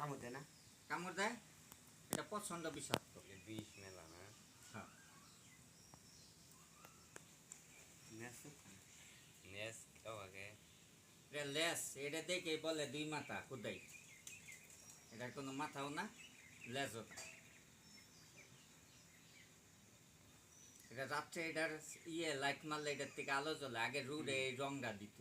কামড় দেয় না? কামড় দেয়, এটা প্রচন্ড বিষাক্ত। বিষ মেলা না? হ্যাঁ, নেস আগে এটা লেস, এটা দেখে বলে দুই মাথা খুদাই। এটার কোনো মাথাও না, লেজও না। এটা রাত্রে এটার লাইট মারলে এটার থেকে আলো জ্বলে। আগে রুডে এই রংটা দিত,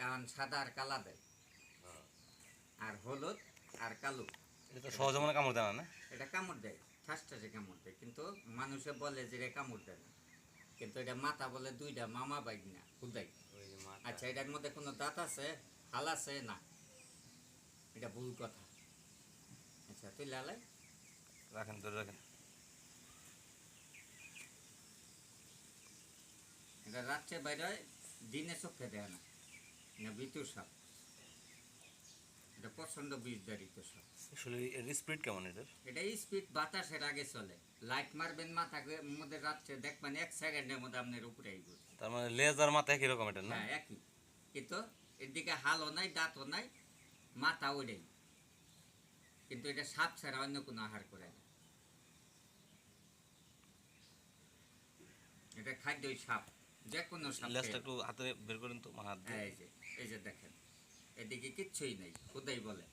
এখন সাদা আর কালা দেয়, আর হলুদ আর কালো। এটা তো সহজে মনে কামড় দেয় না? এটা কামড় দেয়, ঠাস ঠাসে কামড় দেয়, কিন্তু মানুষে বলে যে এটা কামড় দেয় না। কিন্তু এটা মাথা বলে দুইটা, মামা বাইক না খুদাই। ওই যে মাথা। আচ্ছা, এটার মধ্যে কোনো দাঁত আছে, হাল আছে না? এটা ভুল কথা। আচ্ছা, তুই লালাই রাখেন, ধরে রাখেন। এটা রাত্রে বাইরে হয়, দিনে চোখে দেয় না। না ভিতর সাপ, এটা প্রচন্ড বিষধারিত সাপ। আসলে এর স্পিড কেমন এটার? এটা স্পিড বাতাসের আগে চলে। লাইট মারবেন মাথাকে মধ্যে রাত্রে দেখবেন 1 সেকেন্ডের মধ্যে আপনার উপরে আইব। তার মানে লেজ আর মাথা একই রকম এটা না? হ্যাঁ, একই, কিন্তু এর দিকে হালও নাই, দাঁতও নাই, মাথা ওইটাই। কিন্তু এটা সাপ ছাড়া অন্য কোনো আহার করে না। এটা খাদ্যই সাপ, যে কোনো সাপ। লেজটা একটু হাতে বের করেন তো, হাত দিয়ে। এই যে দেখেন, এদিকে কিচ্ছুই নেই, খুদাই বলে।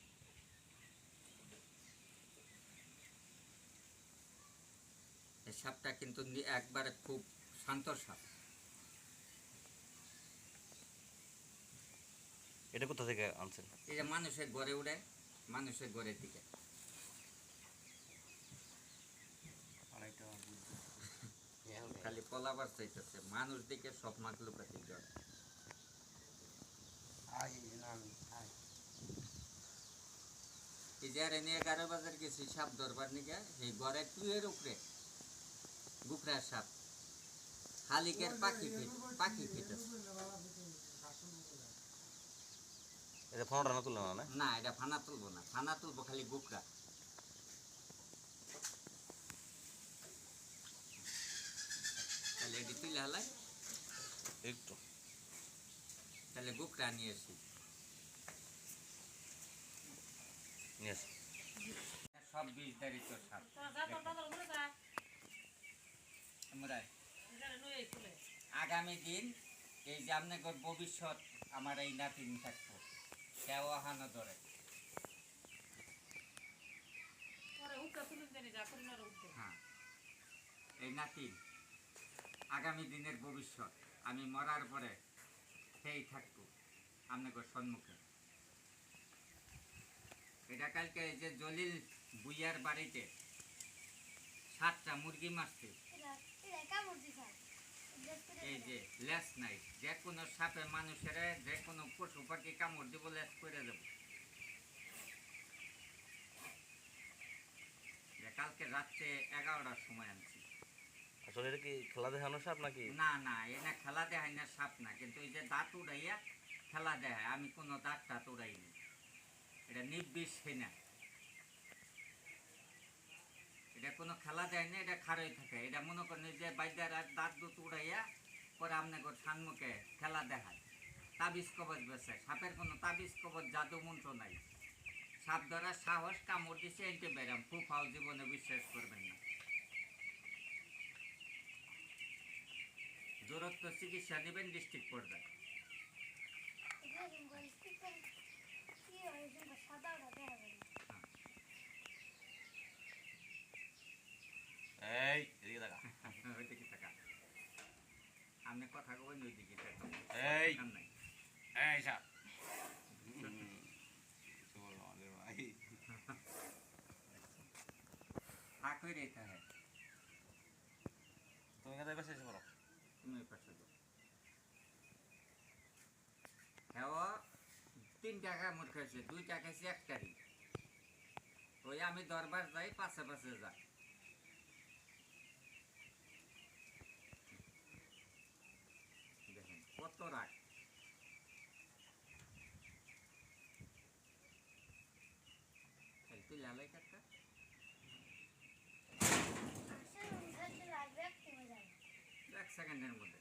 এই সাপটা কিন্তু একবারে খুব শান্ত সাপ। এটা কোথা থেকে আনছেন? এই যে মানুষের ঘরে উড়ে, মানুষের ঘরের দিকে। খালি পলাবার চাইতেছে, মানুষ দিকে সব মাতলুকাতি জ্বর। এই যে আর এনে 11 বাজার গেছি সাপ ধরবার নিকে, এই ঘরে টুয়ের উপরে গুকরা সাপ, খালিকের পাখি খেতেছে। এটা ফোনটা না তুললো না? না, এটা ফানা তুলবো না, ফানা তুলবো খালি গুকরা। তাহলে এটি তুলে হালাই, একটু তাহলে গুকরা নিয়ে এসি। নিয়ে সব বিষধারিত সাপ। আগামী দিন এই যে আপনার ভবিষ্যৎ, আমার এই নাতিন থাকবো, কেউ হানো ধরে। হ্যাঁ, এই নাতিন আগামী দিনের ভবিষ্যৎ। আমি মরার পরে সেই থাকবো আপনার সম্মুখে। এটা কালকে এই যে জলিল বুইয়ার বাড়িতে 7টা মুরগি মারছে। এই যে লেস নাই, যে কোনো সাপে মানুষের, যে কোনো পশু পাখি কামড় দিব, লেস করে দেব। কালকে রাত্রে 11টার সময় আনছি। আসলে এটা কি খেলা দেখানো সাপ নাকি? না না, এটা খেলা দেখায় না, সাপ না, কিন্তু এই যে দাঁত উড়াইয়া খেলা দেখায়। আমি কোনো দাঁত টাত উড়াইনি, এটা নির্বিষ না, এটা কোনো খেলা দেয় না, এটা খারই থাকে। এটা মনে করেন যে বাইদার দাঁত দুধ উড়াইয়া পরে আপনাকে সানমুখে খেলা দেখায়, তাবিজ কবচ বেছে। সাপের কোনো তাবিজ কবচ জাদু মন্ত্র নাই। সাপ ধরার সাহস, কামড় দিচ্ছে এনতে বেরাম, ফুফাও জীবনে বিশ্বাস করবেন না। দূরত্ব চিকিৎসা নেবেন ডিস্ট্রিক্ট পর্যায়ে। এই এদিকে দেখা, ওইদিকে থাকা, আপনি কথা কবেন ওইদিকে থাকা। এই নাই এই সাপ ভাই থাক হয়ে রেখা। হ্যাঁ, তুমি কোথায় বেশি এসে পড়ো? তুমি ওই পাশে যাও। হ্যাঁ, 3 টাকা মোট খাইছে, 2 টাকা খাইছে একটারই। ওই আমি দরবার যাই, পাশে পাশে যাই। দেখেন কত রাগ। তুই লালাই কাটটা 1 সেকেন্ডের মধ্যে।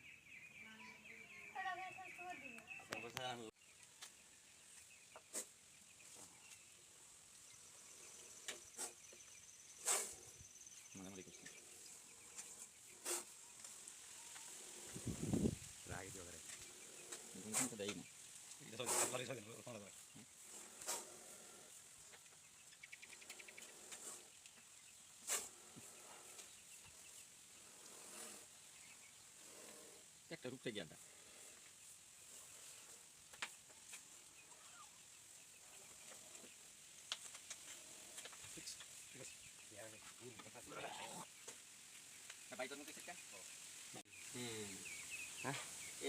একটা রূপতে গিয়া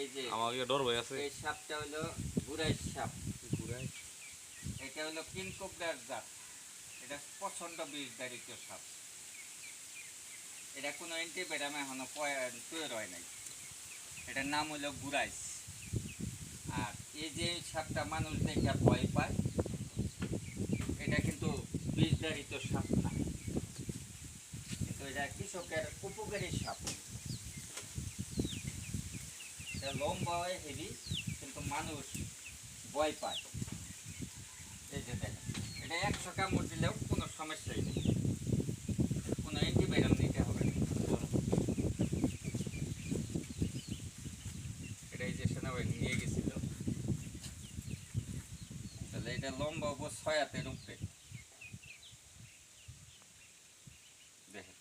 এই যে আমাকে ডর ভয় আছে এই সাপটা হলো বুড়াই সাপ, ঘুরাই এটা হলো কিং কোবরার জাত, এটা প্রচণ্ড বিষধারিত সাপ, এটা কোনো অ্যান্টিবায়োটিক এখনো তৈরি হয় নাই, এটার নাম হলো বুড়াইস। আর এই যে সাপটা মানুষ দেখে ভয় পায়, এটা কিন্তু বিষধারিত সাপ না, কিন্তু এটা কৃষকের উপকারী সাপ। এটা লম্বা হয় হেভি, কিন্তু মানুষ ভয় পায়। এই যে দেখেন, এটা 100 কামড় দিলেও কোনো সমস্যাই নেই, কোনো অ্যান্টিবায়োটিক নিতে হবে না। এটা এই যে সেনাবাহিনী নিয়ে গেছিল, তাহলে এটা লম্বা হবো 6 হাতের উপরে। দেখেন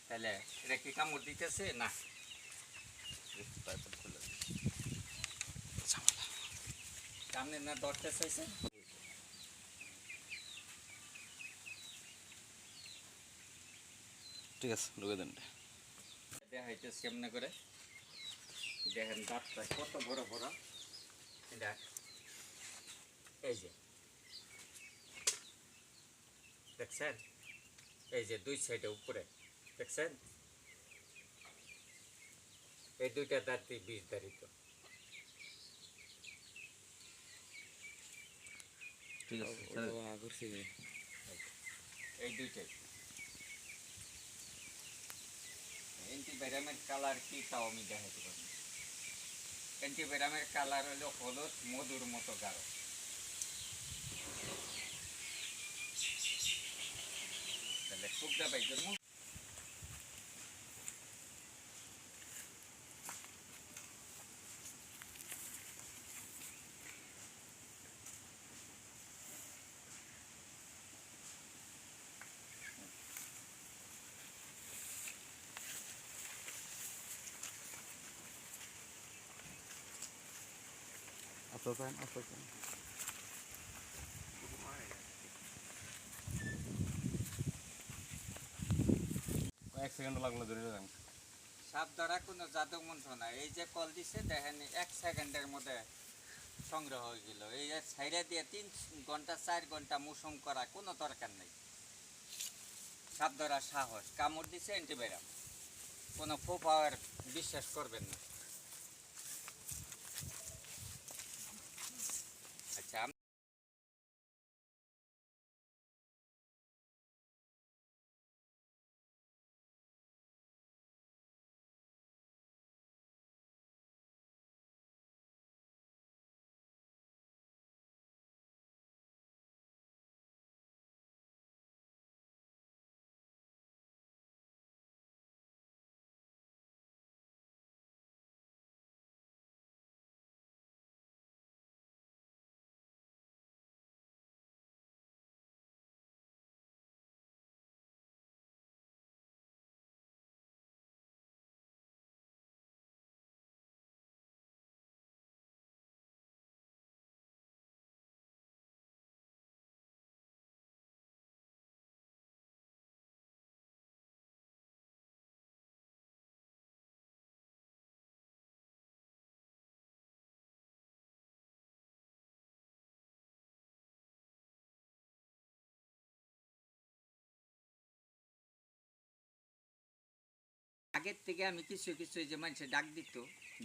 তাহলে এটা কি কামড় দিতেছে না, সামনে না ধরতে চাইছে। ঠিক আছে ঢুকে দেন দেখাইতেছি কেমনে করে, দেখেন দাঁতটা কত বড় বড়, এটা এই যে দেখছেন, এই যে দুই সাইডে উপরে দেখছেন, এই দুইটা দাঁতই বিষধারিত। ঠিক আছে করছি এই দুইটাই অ্যান্টিবায়োটিকের কালার কি তাও আমি দেখাতে পারি। অ্যান্টিবায়োটিকের কালার হলো হলুদ মধুর মতো গাঢ়। তাহলে খুবটা পাইজন্য এক সেকেন্ড লাগলো ধরে দেন সাপ ধরা কোনো জাদু মন্ত্র না। এই যে কল দিছে দেখেন 1 সেকেন্ডের মধ্যে সংগ্রহ হয়ে গেল। এই যে ছাইরা দিয়ে 3 ঘন্টা 4 ঘন্টা মৌসুম করা কোনো দরকার নেই। সাপ ধরা সাহস, কামড় দিছে অ্যান্টিবায়োটিক, কোনো ফুফাওয়ার বিশ্বাস করবেন না। আচ্ছা আগের থেকে আমি কিছু কিছু যে মানুষে ডাক দিত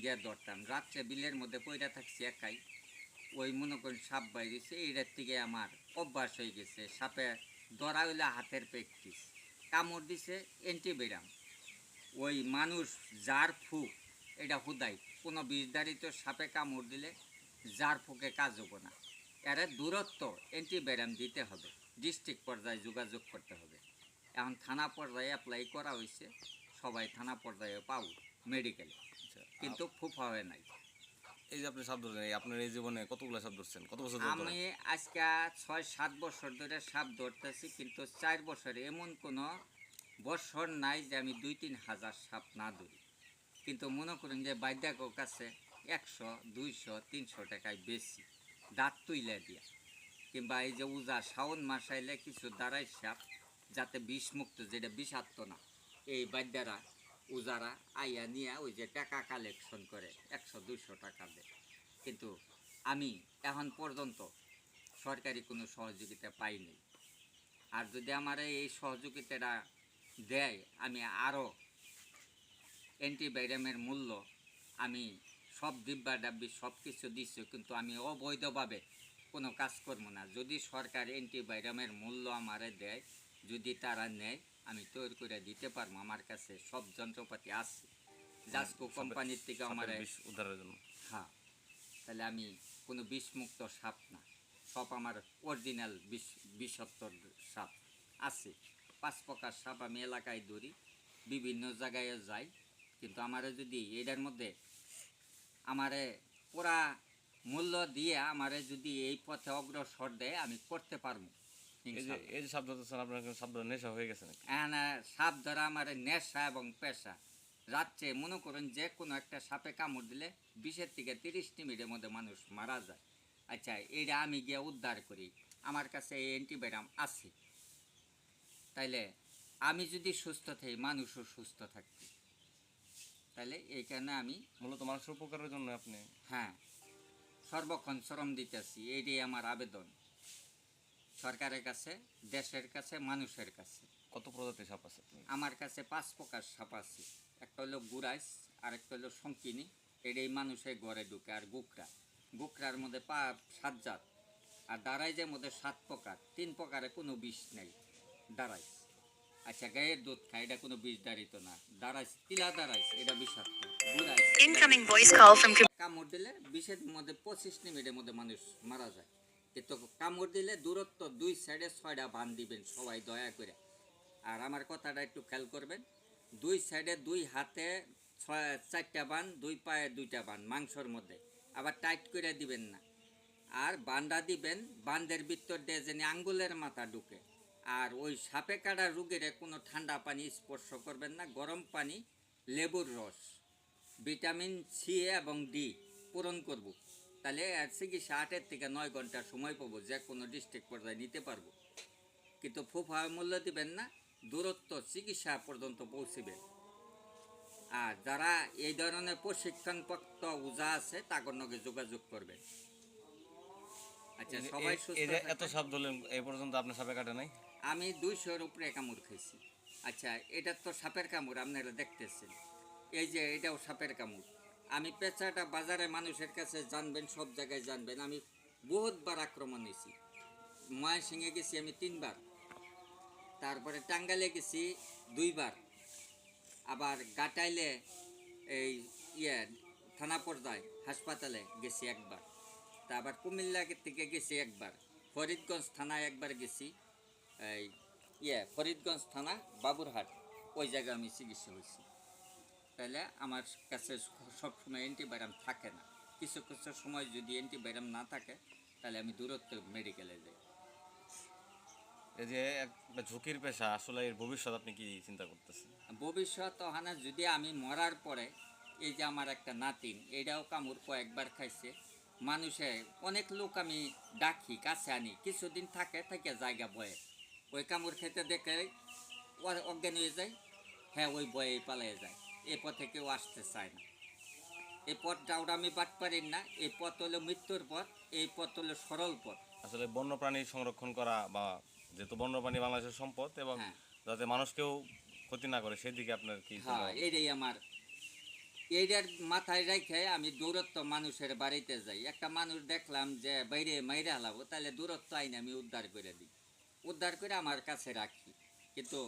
গিয়া ধরতাম, রাত্রে বিলের মধ্যে পয়রা থাকছি একাই, ওই মনে করেন সাপ বাইরেছে, এইটার থেকে আমার অভ্যাস হয়ে গেছে। সাপে ধরা হইলে হাতের প্র্যাকটিস, কামড় দিছে অ্যান্টিবায়োটিক, ওই মানুষ যার ফুক এটা হুদাই, কোনো বিষধারিত সাপে কামড় দিলে যার ফুকে কাজ হবো না, এর দূরত্ব অ্যান্টিবায়োটিক দিতে হবে, ডিস্ট্রিক্ট পর্যায়ে যোগাযোগ করতে হবে। এখন থানা পর্যায়ে অ্যাপ্লাই করা হয়েছে, সবাই থানা পর্যায়ে পাও মেডিকেলে, কিন্তু ফুফা হয় নাই। এই যে আপনি সাপ ধরছেন, এই আপনার এই জীবনে কতগুলো সাপ ধরছেন, কত বছর ধরে ধরেন? আমি আজকে 6-7 বছর ধরে সাপ ধরতেছি, কিন্তু 4 বছরে এমন কোনো বছর নাই যে আমি 2-3 হাজার সাপ না ধরি। কিন্তু মনে করুন যে বাইদাকের কাছে 100, 200, 300 টাকায় বেশি দাঁত তুইলা দিয়া, কিংবা এই যে উজা শাওন মাস আইলে কিছু দাঁড়াই সাপ যাতে বিষমুক্ত, যেটা বিষাক্ত না, এই বাদ্যারা উজারা আইয়া নিয়ে ওই যে টাকা কালেকশন করে 100-200 টাকা দেয়। কিন্তু আমি এখন পর্যন্ত সরকারি কোনো সহযোগিতা পাইনি। আর যদি আমার এই সহযোগিতাটা দেয়, আমি আরও অ্যান্টিবায়োটিকের মূল্য আমি সব ডিব্বা ডাব্বি সব কিছু দিচ্ছি, কিন্তু আমি অবৈধভাবে কোনো কাজ করবো না। যদি সরকার অ্যান্টিবায়োটিকের মূল্য আমারে দেয়, যদি তারা নেয়, আমি তৈরি করে দিতে পারবো। আমার কাছে সব যন্ত্রপাতি আছে, জাসকো কোম্পানির থেকে আমার সাপের বিষ উদ্ধারের জন্য। হ্যাঁ, তাহলে আমি কোনো বিষমুক্ত সাপ না, সব আমার অরিজিনাল বিষাক্তর সাপ আছে। 5 প্রকার সাপ আমি এলাকায় ধরি, বিভিন্ন জায়গায় যাই। কিন্তু আমারে যদি এটার মধ্যে আমারে পুরা মূল্য দিয়ে আমারে যদি এই পথে অগ্রসর দেয়, আমি করতে পারবো। এই যে সাপ ধরতেছেন, আপনার কি সাপ ধরে নেশা হয়ে গেছে নাকি? সাপ ধরা আমার নেশা এবং পেশা। রাত্রে মনে করুন যে কোনো একটা সাপে কামড় দিলে 20 থেকে 30 মিনিটের মধ্যে মানুষ মারা যায়। আচ্ছা, এটা আমি গিয়ে উদ্ধার করি, আমার কাছে এই অ্যান্টিবায়োটিক আছে। তাইলে আমি যদি সুস্থ থাকি, মানুষও সুস্থ থাকবে। তাহলে এই কারণে আমি মূলত মানুষের উপকারের জন্য আপনি। হ্যাঁ, সর্বক্ষণ শ্রম দিতেছি। এইটাই আমার আবেদন সরকারের কাছে, দেশের কাছে, মানুষের কাছে। কত প্রজাতির সাপ আছে আপনার? আমার কাছে 5 প্রকার সাপ আছে। একটা হলো গুরাইস, আরেকটা হলো শঙ্কিনী, এটাই মানুষের ঘরে ঢুকে। আর গুকরার মধ্যে 7 জাত। আর দাঁড়াইজের মধ্যে 7 প্রকার। 3 প্রকারে কোনো বিষ নেই। দাঁড়াইস আচ্ছা, গায়ের দুধ খায়, এটা কোনো বিষ দাঁড়িত না। দাঁড়াইস, তিলা দাঁড়াইস, এটা বিষাক্ত। গুরাইস Incoming voice call from কামড় দিলে 20 মধ্যে 25 মিনিটের মধ্যে মানুষ মারা যায়। কিন্তু কামড় দিলে দূরত্ব 2 সাইডে 6টা বান দিবেন সবাই দয়া করে। আর আমার কথাটা একটু খেয়াল করবেন, 2 সাইডে 2 হাতে 4টা বান, 2 পায়ে 2টা বান মাংসর মধ্যে, আবার টাইট করে দিবেন না। আর বান্ডা দিবেন, বান্দের ভিতর দিয়ে যেন আঙ্গুলের মাথা ঢুকে। আর ওই সাপে কাটা রোগীর কোনো ঠান্ডা পানি স্পর্শ করবেন না, গরম পানি, লেবুর রস, ভিটামিন সি এবং ডি পূরণ করব। তাহলে চিকিৎসা 8 থেকে 9 ঘন্টা সময় পাবো, যে কোনো ডিস্ট্রিক্ট পর্যায়ে নিতে পারবো। কিন্তু ফুফা মূল্য দিবেন না, দূরত্ব চিকিৎসা পর্যন্ত পৌঁছিবেন। আর যারা এই ধরনের প্রশিক্ষণপ্রাপ্ত ওঝা আছে, তাদের সঙ্গে যোগাযোগ করবেন। আচ্ছা, সবাই সুস্থ এই যে এত থাকবেন। সাপ ধরলেন, এই পর্যন্ত আপনার সাপে কাটে নাই? আমি 200-এর উপরে কামড় খাইছি। আচ্ছা, এটা তো সাপের কামড়, আপনারা দেখতেছেন। এই যে এটাও সাপের কামড়। আমি পেঁচাটা বাজারে মানুষের কাছে জানবেন, সব জায়গায় জানবেন, আমি বহুতবার আক্রমণ হয়েছি। ময়মনসিংহে গেছি আমি 3 বার, তারপরে টাঙ্গাইলে গেছি 2 বার, আবার গাটাইলে এই থানা পর্যায়ে হাসপাতালে গেছি 1 বার, তা আবার কুমিল্লা থেকে গেছি 1 বার, ফরিদগঞ্জ থানায় 1 বার গেছি। এই ফরিদগঞ্জ থানা বাবুরহাট, ওই জায়গায় আমি চিকিৎসা হয়েছি। তাহলে আমার কাছে সবসময় অ্যান্টিবায়োটিক থাকে না। কিছু কিছু সময় যদি অ্যান্টিবায়োটিক না থাকে, তাহলে আমি দূরত্ব মেডিকেলে যাই। এই যে একটা ঝুঁকির পেশা, আসলে এর ভবিষ্যৎ আপনি কি চিন্তা করতেছেন? ভবিষ্যৎ হানা যদি আমি মরার পরে, এই যে আমার একটা নাতিন, এটাও কামড় কয়েকবার খাইছে। মানুষে অনেক লোক আমি ডাকি, কাছে আনি, কিছুদিন থাকে জায়গা বয়ে, ওই কামড় খেতে দেখে অজ্ঞান হয়ে যায়। হ্যাঁ, ওই বয়ে পালিয়ে যায়। এ পথে কেউ আসতে চায় না। এই পথটাও আমি বাদ পারি না। এই পথ হলো মৃত্যুর পথ, এই পথ হলো সরল পথ। আসলে বন্যপ্রাণী সংরক্ষণ করা, বা যেহেতু বন্যপ্রাণী বাংলাদেশের সম্পদ, এবং হ্যাঁ যাতে মানুষকেও ক্ষতি না করে, সেদিকে আপনার কি চিন্তা হ্যাঁ, ভাবনা? এটাই আমার, এইটার মাথায় রেখে আমি দূরত্ব মানুষের বাড়িতে যাই। একটা মানুষ দেখলাম যে বাইরে মাইরে হালাবো, তাহলে দূরত্ব আইনে আমি উদ্ধার করে দিই, উদ্ধার করে আমার কাছে রাখি। কিন্তু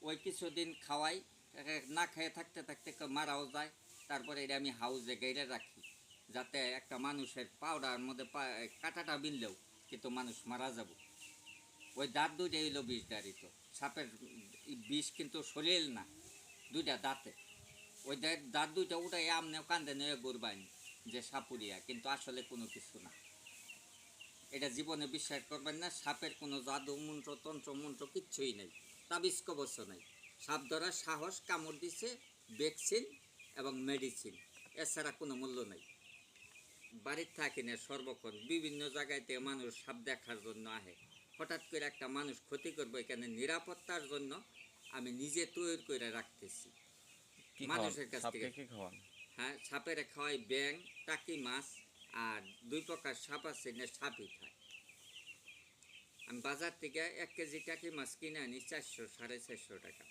ওই কিছুদিন খাওয়াই, না খেয়ে থাকতে থাকতে মারাও যায়। তারপরে এটা আমি হাউজে গাইরে রাখি, যাতে একটা মানুষের পাউডার মধ্যে কাঁটাটা বিনলেও কিন্তু মানুষ মারা যাব। ওই দাঁত দুইটা হইল বিষ দাঁড়িত। সাপের বিষ কিন্তু শরীর না, 2টা দাঁতে। ওই দাঁত 2টা উঠাই আমনে কান্দে নিয়ে গুরবাইনি, যে সাপুরিয়া, কিন্তু আসলে কোনো কিছু না। এটা জীবনে বিশ্বাস করবেন না, সাপের কোনো জাদু মন্ত্র তন্ত্র মন্ত্র কিচ্ছুই নেই, তাবিজ কবচ নাই। সাপ ধরার সাহস, কামড় দিছে, ভ্যাকসিন এবং মেডিসিন, এছাড়া কোনো মূল্য নেই। বাড়ির থাকি না সর্বক্ষণ বিভিন্ন জায়গাতে মানুষ সাপ দেখার জন্য আহে। হঠাৎ করে একটা মানুষ ক্ষতি করবে, এখানে নিরাপত্তার জন্য আমি নিজে তৈরি করে রাখতেছি কি মানুষের খাওয়ান কাছ সাপকে, থেকে। কি খাওয়ান? হ্যাঁ, সাপের খাওয়াই ব্যাং, টাকি মাছ, আর 2 প্রকার সাপ আছে না, সাপই খায়। আমি বাজার থেকে 1 কেজি টাকি মাছ কিনে আনি 400 450 টাকা।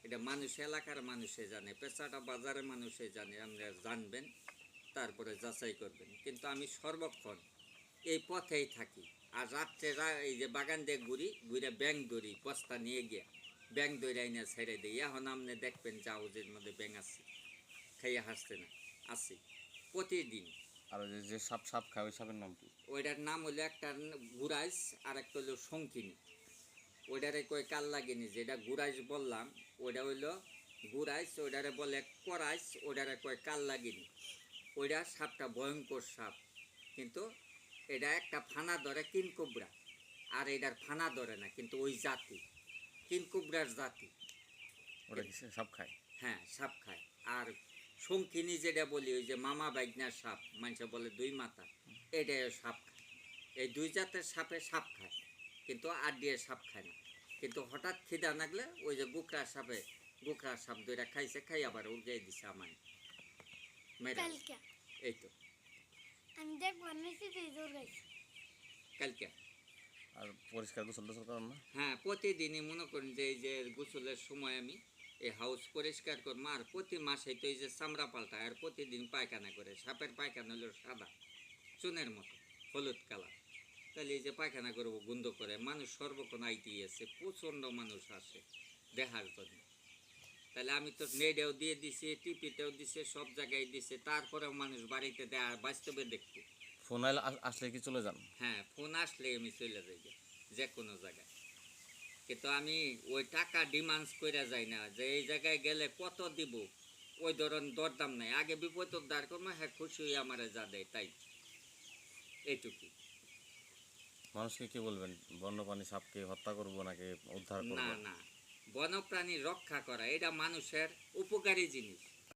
এটা মানুষ, এলাকার মানুষে জানে, পেশাটা বাজারের মানুষে জানে, আপনারা জানবেন, তারপরে যাচাই করবেন। কিন্তু আমি সর্বক্ষণ এই পথেই থাকি। আর রাত্রে এই যে বাগান দিয়ে ঘুরে ব্যাং ধরি, বস্তা নিয়ে গিয়ে ব্যাং ধরে আইনা ছেড়ে দিই। এখন আপনি দেখবেন জাহাজের মধ্যে ব্যাং আছে, খাইয়া হাসতে না, আসি প্রতিদিন। আর ওই যে সাপ সাপ খায় ওই সাপের নাম কি? ওইটার নাম হলো একটা গুরাইস আর একটা হলো শঙ্কিনী। ওইটারে কই কাল লাগেনি, যেটা গুরাইস বললাম ওইটা হইলো গুরাইস, ওইটারে বলে করাইস, ওইটারে কয় কাল লাগেনি। ওইটা সাপটা ভয়ঙ্কর সাপ, কিন্তু এটা একটা ফানা ধরে কিনকুবরা, আর এটার ফানা ধরে না, কিন্তু ওই জাতি কিনকুবরার জাতি। ওটা কি সাপ খায়? হ্যাঁ, সাপ খায়। আর শঙ্কিনী যেটা বলি, ওই যে মামা বাইগনার সাপ, মানুষে বলে 2 মাথা, এটাও সাপ খায়। এই 2 জাতের সাপে সাপ খায়, কিন্তু আর দিয়ে সাপ খায় না। কিন্তু হঠাৎ খিদা লাগলে ওই যে গুকরা সাপ 2টা খাইছে, খাই আবার উড়িয়ে দিছে আমার মেয়েরা। কালকে এই তো আমি দেখবো নিচে জোর গাইছি। কালকে। আর পরিষ্কার গোসল টোসল করেন না? হ্যাঁ, প্রতিদিনই মনে করেন যে এই যে গোসলের সময় আমি এই হাউস পরিষ্কার করবো, আর প্রতি মাসে তো এই যে চামড়া পাল্টায়, আর প্রতিদিন পায়খানা করে। সাপের পায়খানা হলো সাদা চুনের মতো, হলুদ কালার। তাহলে এই যে পায়খানা করবো গন্ধ করে, মানুষ সর্বক্ষণ আইতেই আছে, প্রচণ্ড মানুষ আসে দেখার জন্য। তাহলে আমি তো নেটেও দিয়ে দিছি, টিপিতেও দিছে, সব জায়গায় দিছে, তারপরেও মানুষ বাড়িতে দেয় বাস্তবে দেখতো। ফোন আসলে কি চলে যান? হ্যাঁ, ফোন আসলে আমি চলে যাই যে কোনো জায়গায়। কিন্তু আমি ওই টাকা ডিমান্ডস করে যাই না, যে এই জায়গায় গেলে কত দিব, ওই ধরন দরদাম নাই। আগে বিপদ দাঁড় করবো, হ্যাঁ খুশি হয়ে আমার যা দেয় তাই, এইটুকুই। মানুষকে কি বলবেন, বন্যপ্রাণী সাপকে হত্যা করবো নাকি উদ্ধার না করবো? না, বন্যপ্রাণী রক্ষা করা এটা মানুষের উপকারী জিনিস।